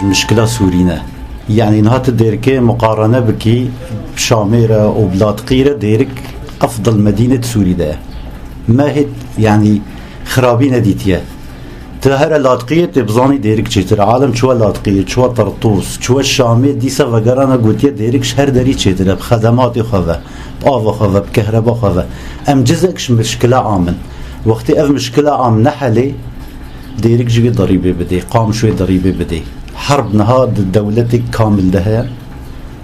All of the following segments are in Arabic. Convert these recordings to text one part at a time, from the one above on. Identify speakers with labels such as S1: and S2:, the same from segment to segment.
S1: مشكلة سورينا يعني نهات ديركي مقارنة بكي بشاميرة وبلاطقيرة ديرك أفضل مدينة سوريا ما هي يعني خرابين ديتيا تهرى لاطقية تبزاني ديرك چتر عالم شو لاطقية شو طرطوس شو الشامي ديسا وغرانا قوتيا ديرك شهر داري چتر بخدمات خواه بآوا خواه بكهرباء خواه ام جزكش مشكلة عامن وقتی اف مشكلة عام نحلي ديرك جوي ضريبة بدي قام شوي ضريبة بدي حرب نهاد دولتك كامل ده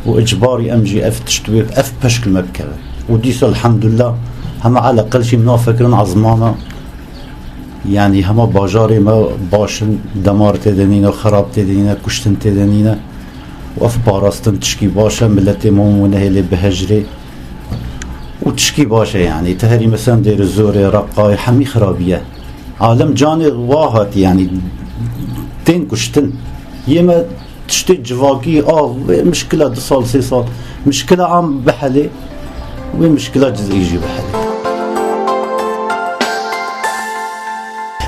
S1: واجباري امجي اف تشتوي اف بشكل مبكرة وديسا الحمد لله هم على اقل شي منا فكرن عظمانا يعني هما باجاري ما باشن دمار تدنينا وخراب تدنينا كشتن تدنينا واف باراستن تشكي باشا ملتي مومونه اللي بهجري وتشكي باشا يعني تهري مثلا دير الزوري رقاي حمي خرابية عالم جاني واحد يعني تين كشتن يما تشتي جواكي مشكلة 2 سال 3 سال مشكلة عام بحلي ومشكلة جزئية بحلي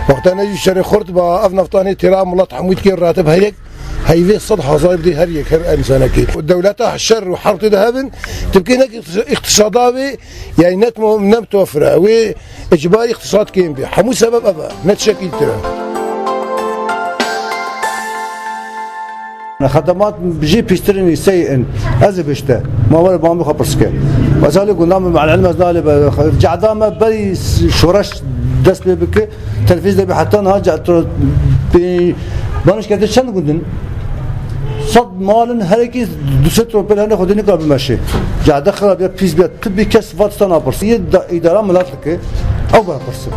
S2: وقت أنا جي شري خورت با أف نفطاني تيرا ملات حمويت كي الراتب هيك هيفي صدحة صايب دي هريك هر إنسانة كي والدولة الشر وحرب تذهبن تبكي هناك اقتصاداوي يعني نت نم توفرة وإجباري اقتصاد كيم بي حمو سبب أبا نتشكل ترى
S3: خدمات بجي بيشتريني سيئن هذا بيشته ما ولا بام خبرسك وذلك قلنا مع العلم ذلك جعدامه بري شورش دست بك تلفزيون ده حتى نهاجع بانش كده شن قدن صد مالن هركي دوست روبل هنا خدني قبل ماشي جا دخل بيا بيس بيا تبي كاس فاتستان ابرس اداره ملاتك او برس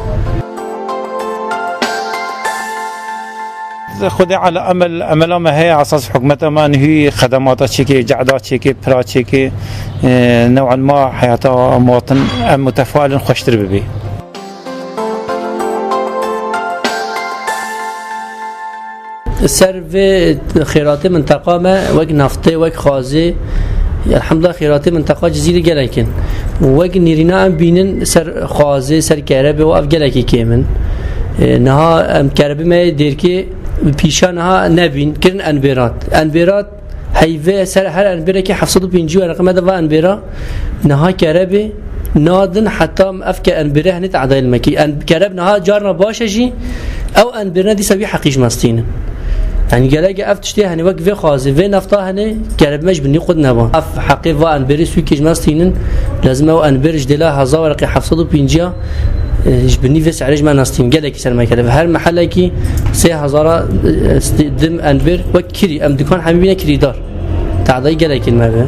S4: خود على امل ما هي اساس حكومتها ما هي خدمات شيكي جعدات شيكي برا شيكي نوعا ما حياته مواطن متفائل خوشتر ببي
S5: سرف خيرات منطقة ما وق نفطي وق خازي الحمد لله خيرات منطقة جزيرة جلكن وق نيرنا ام بينن سر خازي سر كهرباء وأف جلكي كيمن نها ام كهرباء ما ديركي بيشانها نبين كرن انبيرات هيفي سر هر انبيرة كي 750 رقم هذا انبيرة نها كهرباء نادن حتى افك انبيرة هني تعديل المكي ان كهرباء نها جارنا باشجي او انبيرة دي سبي حقيش مستين يعني جلاجي افتشتي هني وقف خازي في نفطا هني كهرب مش بني قد نبا اف حقيقة انبيري سوي كيج ماستينن لازم او انبيرج دلا هزا ورقي 750 ايش بني في سعرج ما ناستين جلاجي سر ما كده هر محل كي 3000 دم انبير وكري ام دكان حبيبنا كريدار تعضي جلاجي المبه